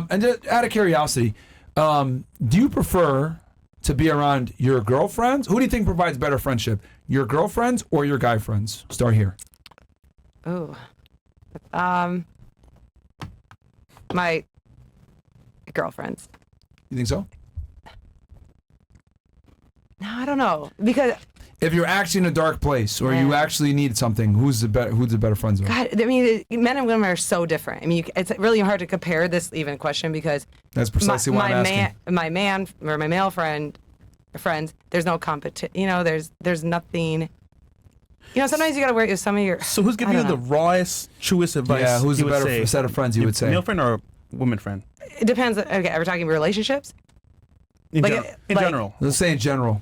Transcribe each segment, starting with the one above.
And just out of curiosity, do you prefer to be around your girlfriends? Who do you think provides better friendship? Your girlfriends or your guy friends? Start here. Ooh. My girlfriends. You think so? No, I don't know. Because if you're actually in a dark place or you actually need something, who's the better friends with? God, I mean, men and women are so different. I mean, it's really hard to compare this even question because that's precisely why I'm asking. My male friends, there's no competition. You know, there's nothing. You know, sometimes you gotta work with some of your. So who's giving you the rawest, truest advice? Yeah, who's the better set of friends? You would say male friend or woman friend? It depends. Okay, are we talking relationships? In general. Let's say in general,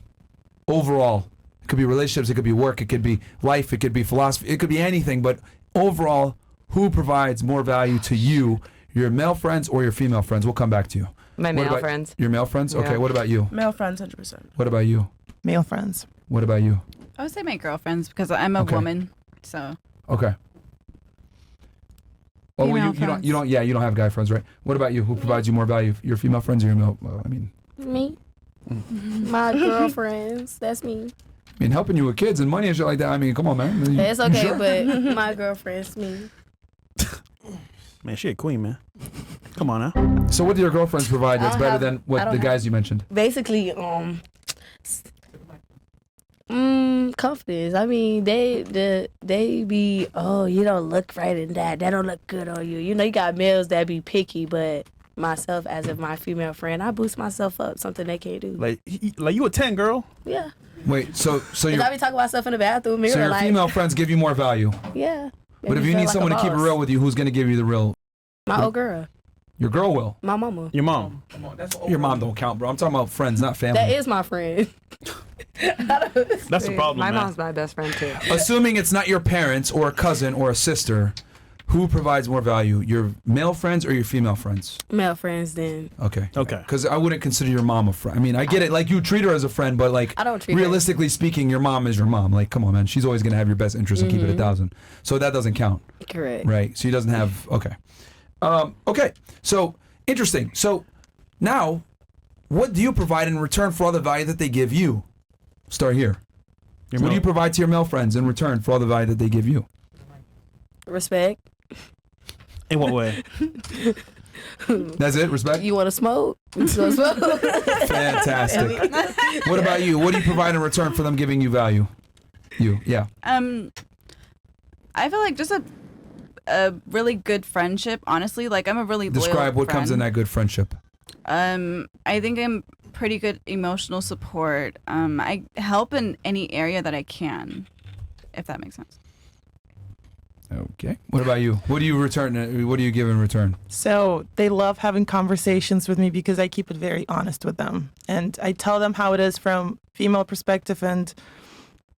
overall. It could be relationships, it could be work, it could be life, it could be philosophy, it could be anything. But overall, who provides more value to you, your male friends or your female friends? We'll come back to you. My male friends. Your male friends? Yeah. Okay, what about you? Male friends, 100%. What about you? Male friends. What about you? I would say my girlfriends because I'm a woman, so. Okay. Oh, well, you don't have guy friends, right? What about you? Who provides you more value? Your female friends or your male? Me. My girlfriends. That's me. I mean, helping you with kids and money and shit like that. I mean, come on, man. It's okay, sure. But my girlfriend's me. Man, she a queen, man. Come on now. So what do your girlfriends provide that's better than what the guys you mentioned? Basically, confidence. I mean, they be, oh, you don't look right in that. That don't look good on you. You know, you got males that be picky, but myself, as of my female friend, I boost myself up, something they can't do. Like you a 10, girl. Yeah. Wait, so you I be talking about stuff in the bathroom mirror. So your female friends give you more value. Yeah. But if you need someone to keep it real with you, who's gonna give you the real? My old girl. Your girl will. My mama. Your mom. Your mom don't count, bro. I'm talking about friends, not family. That is my friend. That's the problem. My man. mom's my best friend too. Assuming it's not your parents or a cousin or a sister, who provides more value? Your male friends or your female friends? Male friends, then. Okay. Okay. Because I wouldn't consider your mom a friend. I mean, I get it. Like, you treat her as a friend, but like, I don't treat realistically speaking, your mom is your mom. Like, come on, man. She's always gonna have your best interest and keep it 1,000. So that doesn't count. Correct. Right. So she doesn't have. Okay. Okay. So interesting. So now, what do you provide in return for all the value that they give you? Start here. What do you provide to your male friends in return for all the value that they give you? Respect. In what way? That's it? Respect? You want to smoke? Smoke. Fantastic. What about you? What do you provide in return for them giving you value? Yeah. I feel like just a really good friendship, honestly. Like, I'm a really loyal Describe what friend. comes in that good friendship. I think I'm pretty good emotional support. I help in any area that I can, if that makes sense. Okay. What about you? What do you return? What do you give in return? So they love having conversations with me because I keep it very honest with them. And I tell them how it is from female perspective. And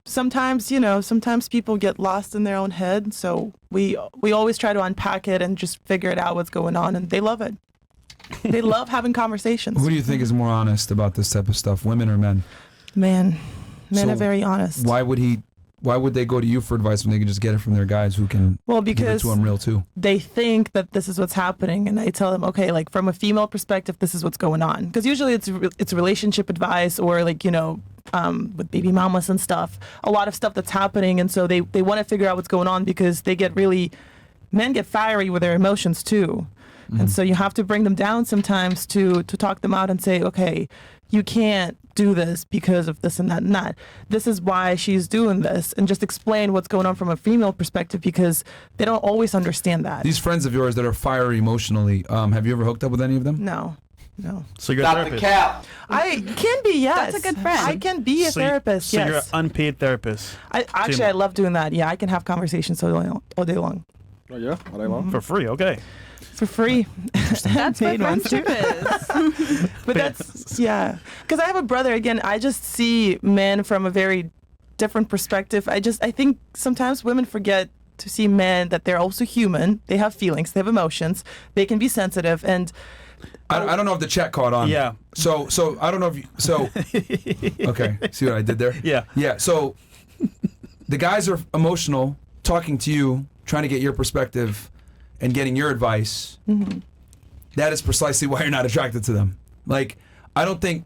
sometimes, sometimes people get lost in their own head. So we always try to unpack it and just figure it out what's going on. And they love it. They love having conversations. Who do you think is more honest about this type of stuff, women or men? Men are very honest. Why would they go to you for advice when they can just get it from their guys who can give it to them real too? They think that this is what's happening, and I tell them, okay, like from a female perspective, this is what's going on. Because usually it's relationship advice or like, with baby mamas and stuff, a lot of stuff that's happening, and so they want to figure out what's going on because men get fiery with their emotions too. Mm-hmm. And so you have to bring them down sometimes to talk them out and say, okay, you can't do this because of this and that and that. This is why she's doing this, and just explain what's going on from a female perspective because they don't always understand that. These friends of yours that are fiery emotionally, have you ever hooked up with any of them? No. So you're a therapist? The cap. I can be, yes. That's a good friend. I can be a therapist, yes. So you're an unpaid therapist? I love doing that. Yeah, I can have conversations all day long. Oh, yeah? All day long? For free, okay. For free. That's what friendship is. But that's, yeah. Because I have a brother, again, I just see men from a very different perspective. I think sometimes women forget to see men that they're also human. They have feelings, they have emotions, they can be sensitive, and I don't know if the chat caught on. Yeah. So I don't know if okay, see what I did there? Yeah. Yeah, so the guys are emotional, talking to you, trying to get your perspective and getting your advice. Mm-hmm. that is precisely why you're not attracted to them. Like, I don't think.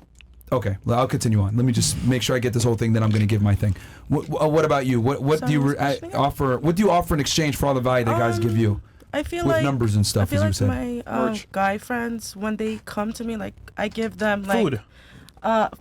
Okay, I'll continue on. Let me just make sure I get this whole thing. Then I'm going to give my thing. What about you? What do you offer? What do you offer in exchange for all the value that guys give you? I feel with like numbers and stuff. I feel as you like said. my guy friends, when they come to me, like I give them like Food.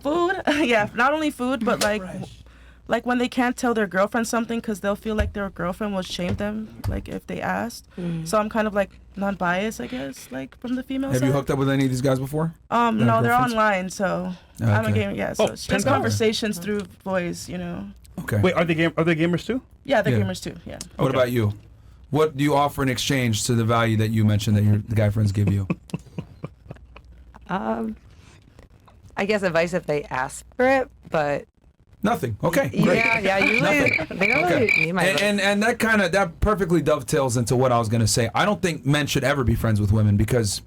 Food. Yeah, not only food, but like when they can't tell their girlfriend something because they'll feel like their girlfriend will shame them, like if they asked. So I'm kind of like non-biased, I guess, like from the female Have side. you hooked up with any of these guys before? No, they're girlfriends? online, so I'm a gamer. Yeah, so it's just pen pal. conversations through voice, you know. Okay. Wait, are they gamers too? Yeah, they're Yeah. gamers too. Yeah. What about you? What do you offer in exchange to the value that you mentioned that the guy friends give you? I guess advice if they ask for it, but Nothing. Okay. Great. yeah, usually they don't really need my advice. And that perfectly dovetails into what I was going to say. I don't think men should ever be friends with women because,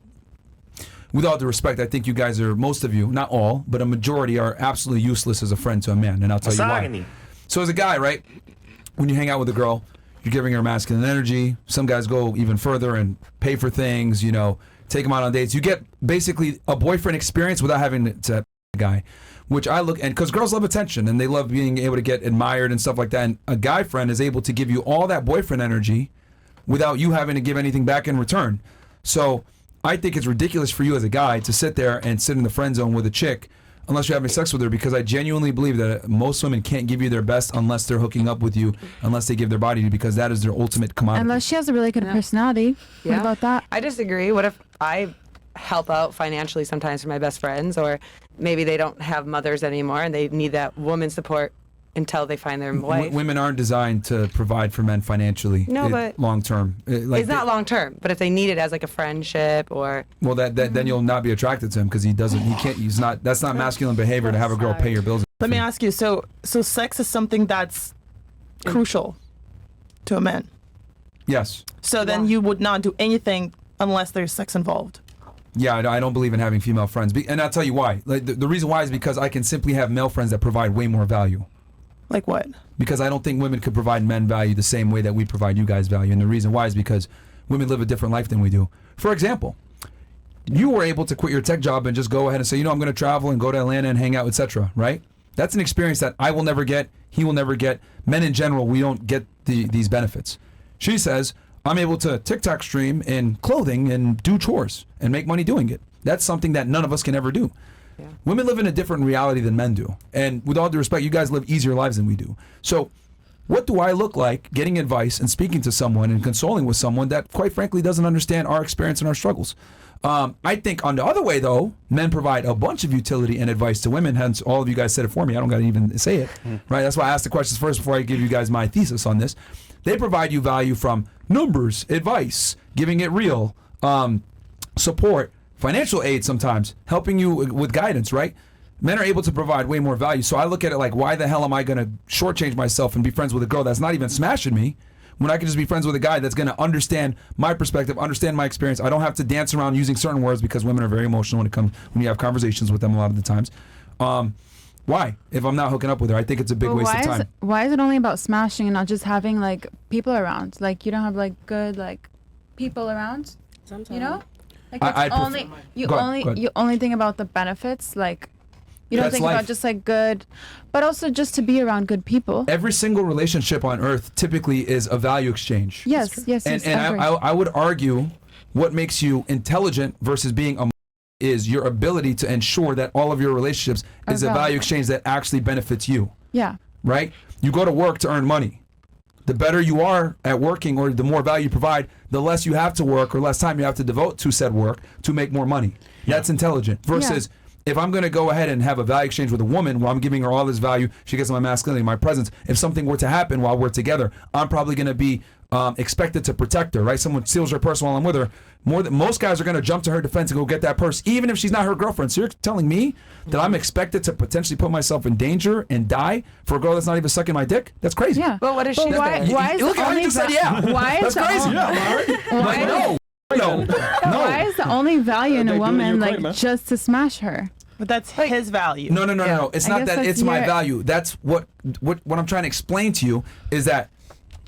with all due respect, I think you guys are, most of you, not all, but a majority are absolutely useless as a friend to a man, and I'll tell you why. So as a guy, right, when you hang out with a girl, you're giving her masculine energy. Some guys go even further and pay for things, take them out on dates. You get basically a boyfriend experience without having to a guy. Which I look, and because girls love attention and they love being able to get admired and stuff like that. And a guy friend is able to give you all that boyfriend energy without you having to give anything back in return. So I think it's ridiculous for you as a guy to sit there and sit in the friend zone with a chick unless you're having sex with her, because I genuinely believe that most women can't give you their best unless they're hooking up with you, unless they give their body to you, because that is their ultimate commodity. Unless she has a really good personality. What about that? I disagree. What if I help out financially sometimes for my best friends, or maybe they don't have mothers anymore and they need that woman support until they find their wife? Women aren't designed to provide for men financially. No, but long term. It's not long term, but if they need it as like a friendship or well, then you'll not be attracted to him because that's not masculine behavior to have a girl pay your bills. Let me ask you. So sex is something that's crucial to a man. Yes. So then you would not do anything unless there's sex involved. Yeah, I don't believe in having female friends, and I'll tell you why. Like the reason why is because I can simply have male friends that provide way more value. Like what? Because I don't think women could provide men value the same way that we provide you guys value, and the reason why is because women live a different life than we do. For example, you were able to quit your tech job and just go ahead and say, I'm going to travel and go to Atlanta and hang out, etc. Right? That's an experience that I will never get. He will never get. Men in general, we don't get these benefits. She says, I'm able to TikTok stream in clothing and do chores and make money doing it. That's something that none of us can ever do. Yeah. Women live in a different reality than men do. And with all due respect, you guys live easier lives than we do. So what do I look like getting advice and speaking to someone and consoling with someone that, quite frankly, doesn't understand our experience and our struggles? I think on the other way, though, men provide a bunch of utility and advice to women. Hence, all of you guys said it for me. I don't got to even say it. Right? That's why I asked the questions first before I give you guys my thesis on this. They provide you value from numbers, advice, giving it real, support, financial aid sometimes, helping you with guidance, right? Men are able to provide way more value. So I look at it like, why the hell am I going to shortchange myself and be friends with a girl that's not even smashing me when I can just be friends with a guy that's going to understand my perspective, understand my experience? I don't have to dance around using certain words because women are very emotional when you have conversations with them a lot of the times. Why? If I'm not hooking up with her, I think it's a big waste of time. Why is it only about smashing and not just having like people around? Like you don't have like good like people around. Sometimes. You know, like you only think about the benefits. Like you don't think about just like good, but also just to be around good people. Every single relationship on earth typically is a value exchange. Yes. And I would argue what makes you intelligent versus being a is your ability to ensure that all of your relationships is a value exchange that actually benefits you. Yeah. Right? You go to work to earn money. The better you are at working or the more value you provide, the less you have to work or less time you have to devote to said work to make more money. Yeah. That's intelligent. Versus if I'm going to go ahead and have a value exchange with a woman where I'm giving her all this value, she gets my masculinity, my presence. If something were to happen while we're together, I'm probably going to be expected to protect her, right? Someone steals her purse while I'm with her. Most guys are going to jump to her defense and go get that purse, even if she's not her girlfriend. So you're telling me that I'm expected to potentially put myself in danger and die for a girl that's not even sucking my dick? That's crazy. Yeah. But what is she? Why is look at how you just said Why is that's crazy. No. Why is the only value in a woman man. just to smash her? But that's his value. No. It's not that it's my value. That's what I'm trying to explain to you is that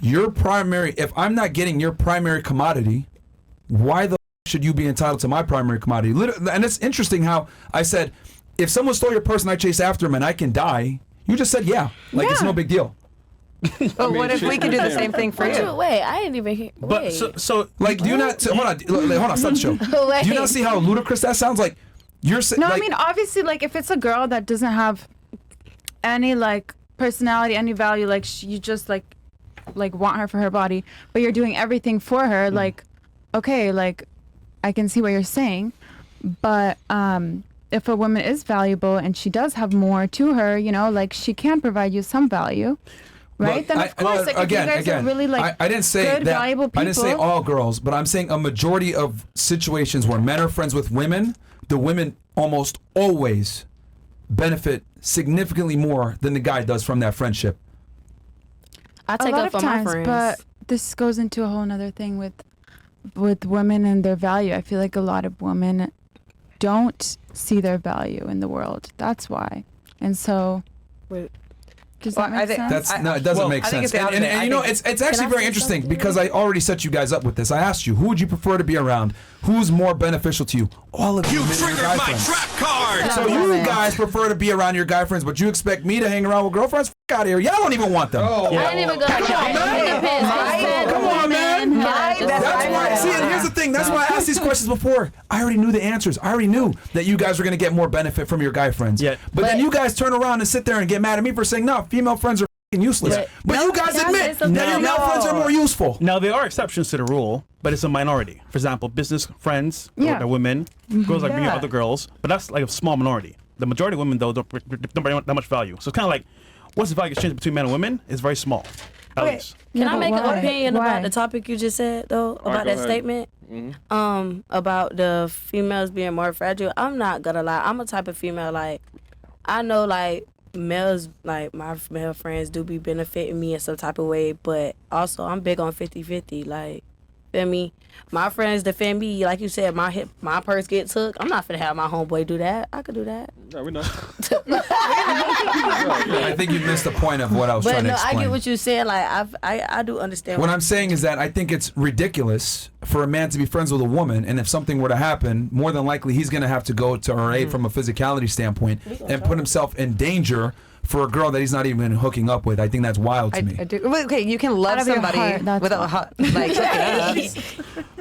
your primary, if I'm not getting your primary commodity, why the should you be entitled to my primary commodity? And it's interesting how I said, if someone stole your purse and I chase after him and I can die, you just said it's no big deal. But what if we could do the same thing for you? Wait, I didn't even hear. But so like, do you not? Hold on, stop the show. Do you not see how ludicrous that sounds? Like, you're saying. No, I mean, obviously, like, if it's a girl that doesn't have any, like, personality, any value, like, you just, like want her for her body, but you're doing everything for her, like, okay, like, I can see what you're saying, but if a woman is valuable and she does have more to her, you know, like, she can provide you some value. Right? Look, then of course, like, again, if you guys are really, like, I didn't say good, that. valuable people. I didn't say all girls, but I'm saying a majority of situations where men are friends with women, the women almost always benefit significantly more than the guy does from that friendship. I take a lot up of for times, my friends. but this goes into a whole nother thing with women and their value. I feel like a lot of women don't see their value in the world. That's why. And so... Does that make sense? It doesn't make sense. And you know, it's actually very interesting because I already set you guys up with this. I asked you, who would you prefer to be around? Who's more beneficial to you? All of you. You triggered my trap card. So you guys prefer to be around your guy friends, but you expect me to hang around with girlfriends? F*** out of here. Y'all don't even want them. I didn't even go. Come on, man. That's why. See, and here's the thing. That's why I asked these questions before. I already knew the answers. I already knew that you guys were going to get more benefit from your guy friends. Yeah. But then you guys turn around and sit there and get mad at me for saying, no, female friends are useless. But you guys admit that your male friends are more useful. Now, there are exceptions to the rule, but it's a minority. For example, business friends, are women, girls like bringing other girls, but that's like a small minority. The majority of women, though, don't bring that much value. So it's kind of like, what's the value exchange between men and women? It's very small. At least. Can I make an opinion about the topic you just said, though, about that statement? Mm-hmm. About the females being more fragile. I'm not gonna lie. I'm a type of female, like, I know, like, males, like, my male friends do be benefiting me in some type of way, but also I'm big on 50-50, like, feel me? My friends defend me, like you said, my purse get took. I'm not finna have my homeboy do that. I could do that. No, we're not. I think you missed the point of what I was trying to explain. I get what you're saying. Like, I do understand. What I'm saying is that I think it's ridiculous for a man to be friends with a woman, and if something were to happen, more than likely he's going to have to go to her aid from a physicality standpoint and put himself in danger for a girl that he's not even hooking up with. I think that's wild to me. I do. Well, okay, you can love somebody without like hooking up.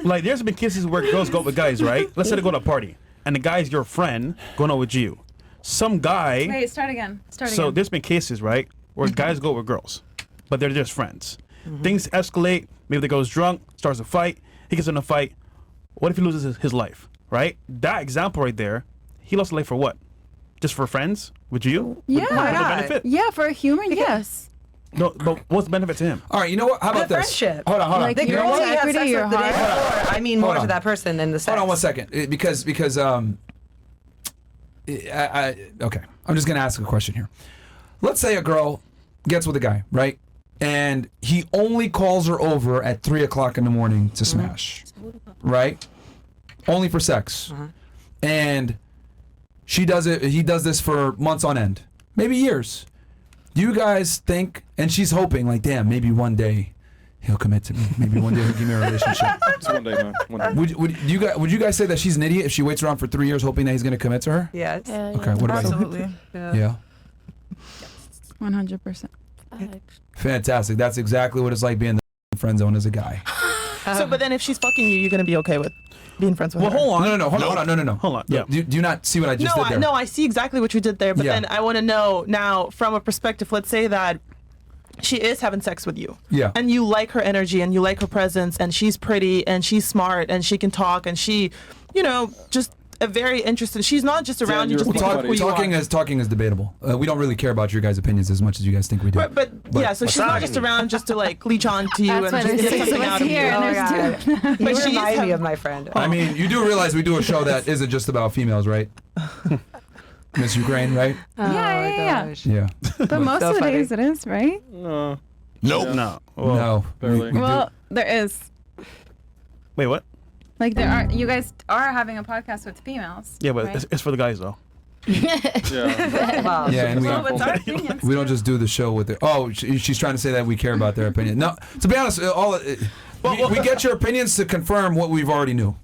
Like, there's been cases where girls go with guys, right? Let's say they go to a party, and the guy's your friend going out with you. Some guy... Wait, start again. So there's been cases, right, where guys go with girls, but they're just friends. Things escalate. Maybe the girl's drunk, starts a fight. He gets in a fight. What if he loses his life, right? That example right there, he lost life for what? Just for friends with you? Yeah. Would benefit? Yeah, for a human, yes. No, but what's the benefit to him? All right, you know what? How about this? Friendship. Hold on. Like, The your girl you have integrity, sex your with the day heart. before, I mean more to that person than the sex. Hold on 1 second, because okay, I'm just gonna ask a question here. Let's say a girl gets with a guy, right? And he only calls her over at 3 o'clock in the morning to smash, right? Only for sex. And he does this for months on end, maybe years. Do you guys think, and she's hoping, like, damn, maybe one day he'll commit to me. Maybe one day he'll give me a relationship. It's one day, man. One day. Would you guys say that she's an idiot if she waits around for 3 years hoping that he's going to commit to her? Yes. Okay, what about you? Absolutely. Yeah. 100%. Fantastic. That's exactly what it's like being the friend zone as a guy. So, but then if she's fucking you, you're gonna be okay with being friends with her? Well, hold on. No. Hold on. Yeah. Do you not see what I just did there? No, I see exactly what you did there. But then I want to know now, from a perspective. Let's say that she is having sex with you. Yeah. And you like her energy and you like her presence, and she's pretty and she's smart and she can talk and she, just a very interested. She's not just around you just because of who you are. Talking is debatable. We don't really care about your guys' opinions as much as you guys think we do. But yeah, so she's not just around just to like leech on to you and just get something out of you. You remind me of my friend. I mean, you do realize we do a show that isn't just about females, right? Miss Ukraine, right? Yeah. But most of the days it is, right? Nope. Yeah. No. Barely. Well, there is. Wait, what? Like, there are. You guys are having a podcast with females. Yeah, but right? it's for the guys, though. Yeah. Wow. Yeah, and Well, it's our opinions. we don't just do the show with it. Oh, she's trying to say that we care about their opinion. No, to be honest, we get your opinions to confirm what we've already knew.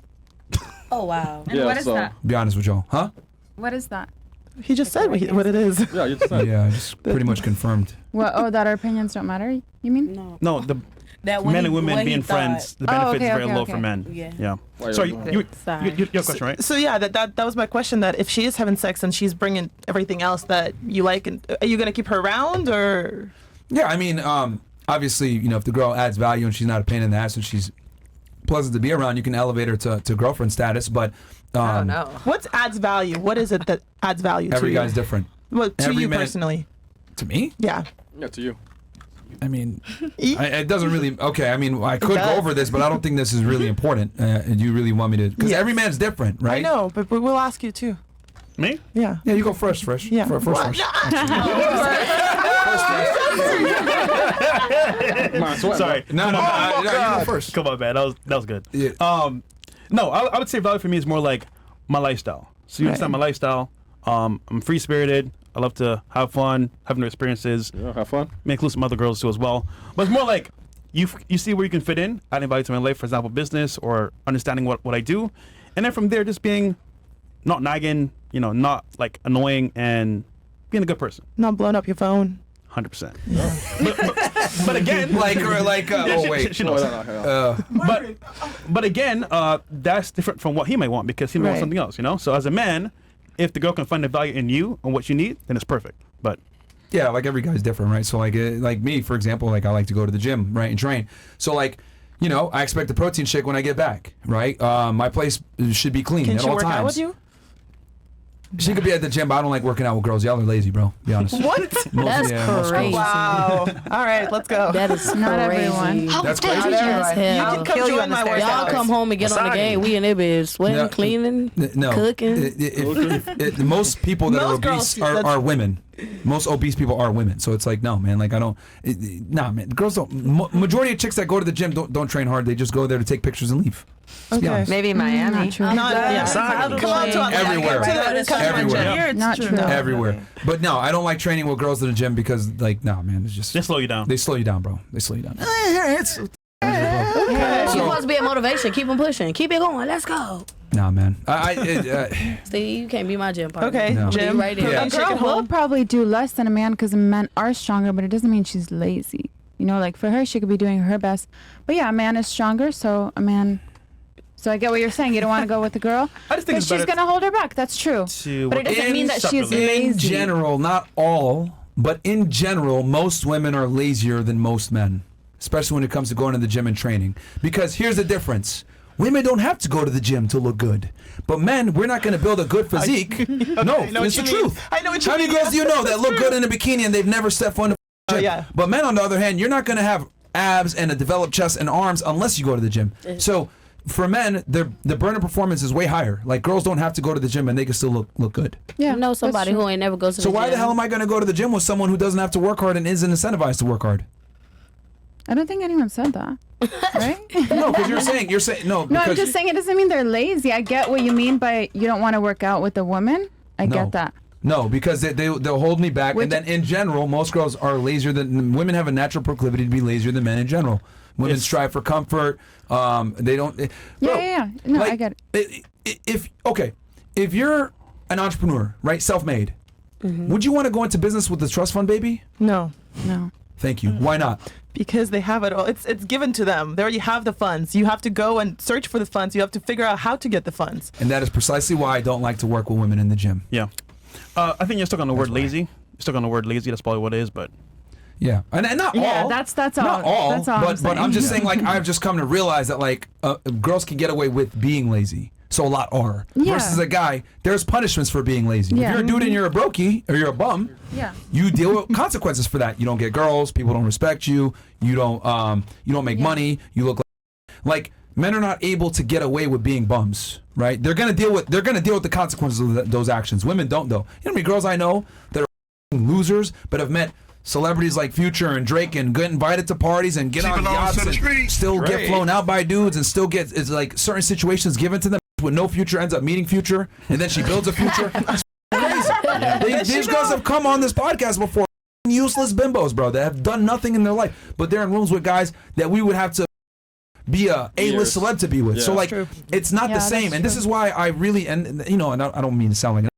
Oh wow. And what is that? Be honest with y'all, huh? What is that? He just said what it is. Yeah, you just said. Yeah, I just pretty much confirmed. What? Oh, that our opinions don't matter. You mean? No, the men and women being friends, the benefits is very low for men. Yeah. Sorry, you your question, right? So yeah, that was my question. That if she is having sex and she's bringing everything else that you like, and are you gonna keep her around or? Yeah, I mean, obviously, if the girl adds value and she's not a pain in the ass and she's pleasant to be around, you can elevate her to girlfriend status. But I don't know. What adds value? What is it that adds value to you? Every guy's different. Well, to every you man- personally. To me? Yeah. Yeah, to you. I mean, it doesn't really. Okay, I mean, I could go over this, but I don't think this is really important. And you really want me to? Because every man's different, right? I know, but we'll ask you too. Me? Yeah. Yeah, you go first, Fresh. Yeah. First, Fresh. Sorry. No, you go first. Come on, man. That was good. Yeah. No, I would say value for me is more like my lifestyle. So you understand my lifestyle. I'm free spirited. I love to have fun, have new experiences. Yeah, have fun. May include some other girls too as well. But it's more like you see where you can fit in, adding value to my life, for example, business or understanding what I do. And then from there, just being not nagging, not like annoying and being a good person. Not blowing up your phone. 100%. But again, oh wait. she knows. But again, that's different from what he might want because he might want something else, So as a man, if the girl can find the value in you and what you need, then it's perfect. But yeah, like every guy's different, right? So like me, for example, like I like to go to the gym, right, and train. So like, I expect a protein shake when I get back, right? My place should be clean at all times. Can she work out with you? She could be at the gym, but I don't like working out with girls. Y'all are lazy, bro. Be honest. What? That's crazy. Wow. All right, let's go. That is Not crazy. everyone. That's crazy. As hell. You can come join my workout. Y'all come home and get on the game. We in there bed sweating, cleaning, cooking. Most people that are Most girls obese do- are women. Most obese people are women. So it's like, no, man. Like I don't. Nah, man. Girls don't. Majority of chicks that go to the gym don't train hard. They just go there to take pictures and leave. Let's be Okay. honest. Maybe Miami. Not true. Come on to Everywhere. Everywhere. Everywhere. But no, I don't like training with girls in the gym because, like, no, man. It's just they slow you down. They slow you down, bro. They slow you down. She wants to be a motivation. Keep them pushing. Keep it going. Let's go. Nah, man. Steve, you can't be my gym partner. Okay, No. Jim. Right there. Yeah. A girl will probably do less than a man because men are stronger, but it doesn't mean she's lazy. Like for her, she could be doing her best. But yeah, a man is stronger, so a man. So I get what you're saying. You don't want to go with the girl, I just think but it's she's better gonna hold her back. That's true. But it doesn't mean that she's lazy. In general, not all, but in general, most women are lazier than most men, especially when it comes to going to the gym and training. Because here's the difference. Women don't have to go to the gym to look good. But men, we're not going to build a good physique. No, it's the truth. I know what you How mean. many girls do you know that look good in a bikini and they've never stepped on the gym? Yeah. But men, on the other hand, you're not going to have abs and a developed chest and arms unless you go to the gym. So for men, the burner performance is way higher. Like girls don't have to go to the gym and they can still look good. Yeah, I know somebody who ain't never goes to the So gym. why the hell am I going to go to the gym with someone who doesn't have to work hard and isn't incentivized to work hard? I don't think anyone said that. Right? No, because you're saying no. No, I'm because just saying it doesn't mean they're lazy. I get what you mean by you don't want to work out with a woman. I get that. No, because they'll hold me back, Which- and then in general, most girls are lazier than women. Have a natural proclivity to be lazier than men in general. Women strive for comfort. They don't. Yeah. No, I get it. If you're an entrepreneur, right, self-made, would you want to go into business with the trust fund, baby? No. Thank you. Why not? Because they have it all. It's given to them. They already have the funds. You have to go and search for the funds. You have to figure out how to get the funds. And that is precisely why I don't like to work with women in the gym. Yeah. I think you're stuck on the word lazy. You're stuck on the word lazy. That's probably what it is, but. Yeah, and not all. Yeah, that's all. Not all. That's all. But I'm just saying, like, I've just come to realize that, like, girls can get away with being lazy. So a lot are. Yeah. Versus a guy, there's punishments for being lazy. Yeah. If you're a dude and you're a brokey or you're a bum, Yeah. you deal with consequences for that. You don't get girls. People don't respect you. You don't make money. You look like men are not able to get away with being bums, right? They're gonna deal with the consequences of those actions. Women don't, though. You know how many girls I know that are losers but have met celebrities like Future and Drake and get invited to parties and get on yachts and still get flown out by dudes and still get like certain situations given to them when no Future ends up meeting Future and then she builds a future. It's crazy. These girls have come on this podcast before, useless bimbos, bro, that have done nothing in their life, but they're in rooms with guys that we would have to be a A-list celeb to be with. Yeah. So like, it's not the that's same. And this true. is why I really, and you know, and I don't mean to sound like an,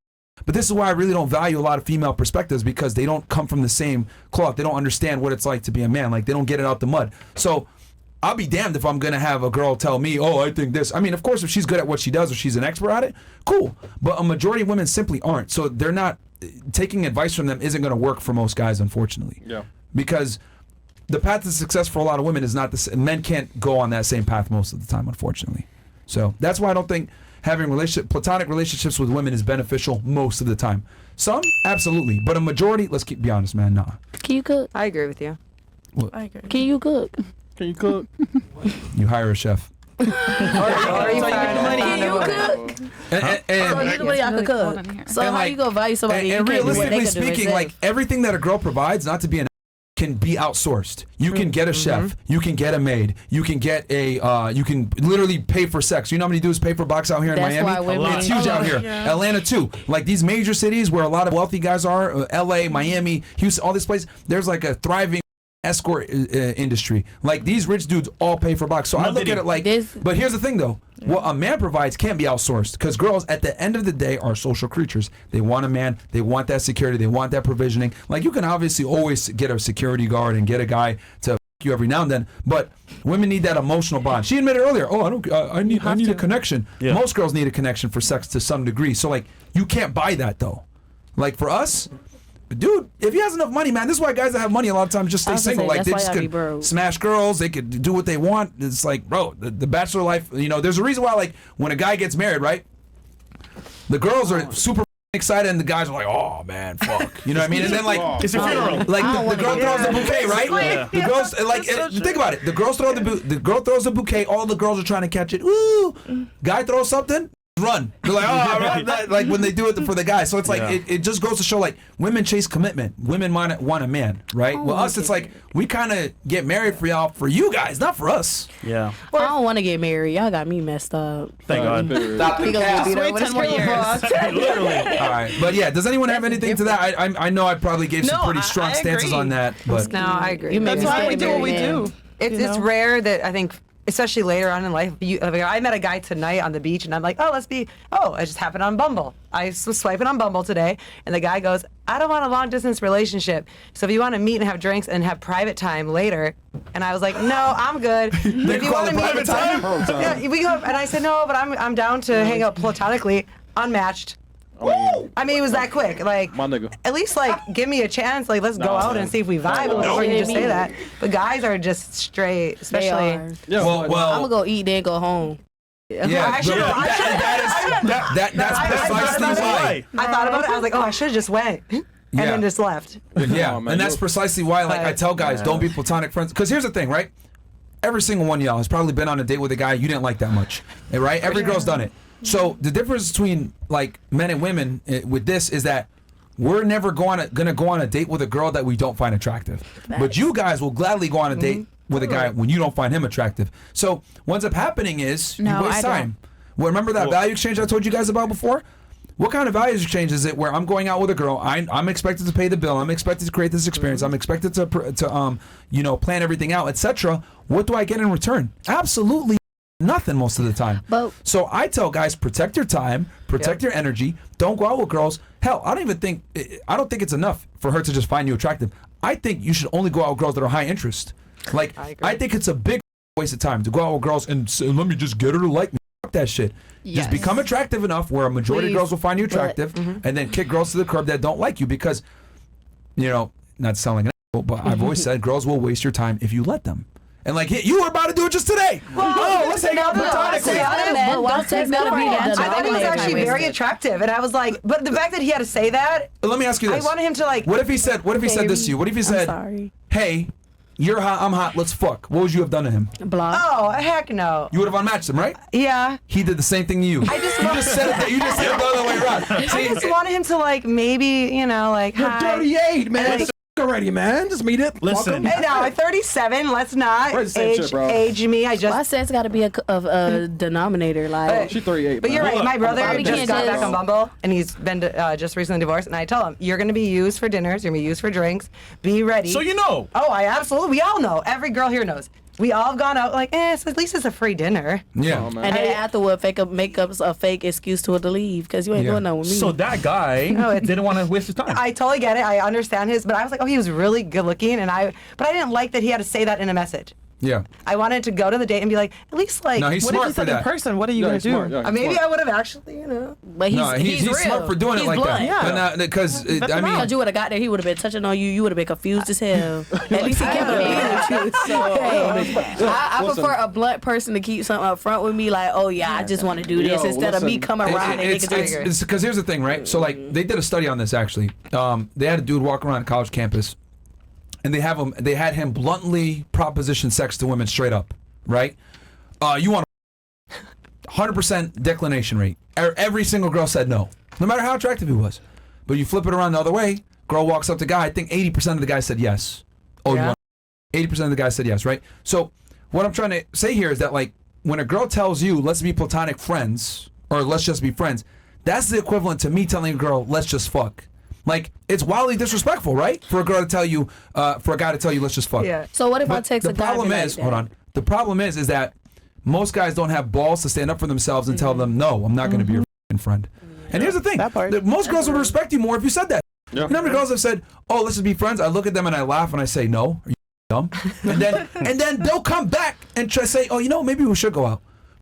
but this is why I really don't value a lot of female perspectives, because they don't come from the same cloth. They don't understand what it's like to be a man. Like, they don't get it out the mud. So I'll be damned if I'm going to have a girl tell me, oh, I think this. I mean, of course, if she's good at what she does or she's an expert at it, cool. But a majority of women simply aren't. So they're not, taking advice from them isn't going to work for most guys, unfortunately. Yeah. Because the path to success for a lot of women is not the same. Men can't go on that same path most of the time, unfortunately. So that's why I don't think having platonic relationships with women is beneficial most of the time. Some, absolutely. But a majority, let's be honest, man, nah. Can you cook? I agree with you. I agree. Can you cook? Can you cook? You hire a chef. Or you Can you cook? And Anybody I could cook. So And how like- you gonna value somebody? and you can't do what they realistically could do speaking, themselves? like everything that a girl provides, not to be an can be outsourced. You can get a chef, you can get a maid, you can get a you can literally pay for sex. You know how many dudes pay for box out here in That's Miami? why women- It's huge out here. Yeah. Atlanta too. Like these major cities where a lot of wealthy guys are, LA, Miami, Houston, all this place, there's like a thriving escort industry. Like these rich dudes all pay for box. So I look at it like but here's the thing though. What a man provides can't be outsourced, because girls at the end of the day are social creatures. They want a man, they want that security, they want that provisioning. Like you can obviously always get a security guard and get a guy to you every now and then, but women need that emotional bond. She admitted earlier, I need a connection. Yeah. Most girls need a connection for sex to some degree. So like you can't buy that though. Like for us, dude, if he has enough money, man, this is why guys that have money a lot of times just stay I was gonna single. say, Like they that's just why I be could broke. smash girls, they could do what they want. It's like, bro, the bachelor life, you know, there's a reason why, like, when a guy gets married, right? The girls are super excited and the guys are like, oh man, fuck. You know what I mean? And then like It's a funeral. like the girl throws the bouquet, right? Yeah. The girls like think about it. The girls throw the girl throws the bouquet, all the girls are trying to catch it. Woo! Guy throws something, run. They're like, oh, like when they do it for the guy. So it's like it just goes to show like women chase commitment. Women want a man, right? Well, us it's like we kind of get married for y'all, for you guys, not for us. Yeah. I don't want to get married. Y'all got me messed up. Thank God. Stop the cap. Wait 10 more years. Literally. All right, but yeah, does anyone have anything to that? I know I probably gave some No, pretty strong I stances agree. on that, but No, I agree. You made That's me why stay we do what we married. do. It's you know? rare that I think, especially later on in life, I met a guy tonight on the beach, and I'm like, I just happened on Bumble. I was swiping on Bumble today, and the guy goes, I don't want a long distance relationship. So if you want to meet and have drinks and have private time later, and I was like, no, I'm good. But if you call want to it meet, private time? yeah, we go. And I said no, but I'm down to hang out platonically, unmatched. I mean, it was that quick. Like, My nigga. at least like give me a chance. Like, let's go out and see if we vibe before you just say that. But guys are just straight, They especially. are. Yeah. well, I'm gonna well, go eat, then go home. yeah, I but should've- that's precisely why. I thought about it. I was like, oh, I should have just went and Yeah. then just left. Yeah, Oh, man, and that's you- precisely why, like, I tell guys, don't be platonic friends. Because here's the thing, right? Every single one of y'all has probably been on a date with a guy you didn't like that much, right? Every girl's done it. So the difference between like men and women with this is that we're never gonna go on a date with a girl that we don't find attractive. But you guys will gladly go on a date with a guy when you don't find him attractive. So what ends up happening is you No, waste I don't. time. Well, remember that value exchange I told you guys about before? What kind of value exchange is it where I'm going out with a girl, I'm expected to pay the bill, I'm expected to create this experience, I'm expected to plan everything out, etc. What do I get in return? Absolutely nothing most of the time. But- So I tell guys, protect your time, protect your energy, don't go out with girls. Hell, I don't think it's enough for her to just find you attractive. I think you should only go out with girls that are high interest. Like, I think it's a big waste of time to go out with girls and say, let me just get her to like me. Fuck that shit. Just become attractive enough where a majority of girls will find you attractive, and then kick girls to the curb that don't like you because, not selling an asshole, but I've always said girls will waste your time if you let them. And like, hey, you were about to do it just today. Let's hang out platonically. But why sex gotta be I thought he was the actually dominator? very attractive, and I was like, but the fact that he had to say that, Let me ask you I this. wanted him to like. What if he said this to you? What if he said, Sorry. hey, you're hot, I'm hot, let's fuck. What would you have done to him? Block. Oh heck no. You would have unmatched him, right? Yeah. He did the same thing to you. I just You want- just said it. You just said it the other way around. I just wanted him to like maybe like You're hi. 38, man. Like- Already, man. Just meet it. Listen. Hey, now I'm 37. Let's not Right, same shit, bro. age me. I Why just. sex gotta be a denominator? Like, She 38. But you're man. right. My brother Bobby just can't got just- back on Bumble, and he's been just recently divorced. And I tell him, you're going to be used for dinners. You're going to be used for drinks. Be ready. So you know. Oh, I absolutely. We all know. Every girl here knows. We all have gone out like, so at least it's a free dinner. Yeah. Oh, man. And then afterward, make up a fake excuse to leave because you ain't doing nothing with me. So that guy didn't want to waste his time. I totally get it. I understand but I was like, oh, he was really good looking, but I didn't like that he had to say that in a message. Yeah. I wanted to go to the date and be like, at least like. No, he's What if smart you for said in that. person? What are you gonna he's do? smart, yeah, he's Maybe smart. I would have actually, But he's real. smart for doing He's it like blunt. that. Yeah. But because I mean, Because you would have got there, he would have been touching on you. You would have been confused as hell. At least he kept it real with you. So I prefer a blunt person to keep something up front with me, like, oh yeah, I just want to do this instead of me coming around and niggas trigger. it's because here's the thing, right? So like they did a study on this actually. They had a dude walk around college campus, and they had him bluntly proposition sex to women straight up, right? You want 100% declination rate. Every single girl said no matter how attractive he was. But you flip it around the other way, girl walks up to guy, I think 80% of the guys said yes. Oh, Yeah. 80% of the guys said yes, right? So what I'm trying to say here is that like when a girl tells you, let's be platonic friends, or let's just be friends, that's the equivalent to me telling a girl, let's just fuck. Like, it's wildly disrespectful, right? For a girl to tell you, for a guy to tell you, let's just fuck. Yeah. So what if I But text the a guy problem like is, that? hold on. The problem is that most guys don't have balls to stand up for themselves and tell them, no, I'm not going to be your f***ing friend. And here's the thing. That part. Most girls would respect you more if you said that. Yeah. You know how many girls have said, oh, let's just be friends? I look at them and I laugh and I say, no, are you dumb? And then they'll come back and try to say, oh, maybe we should go out.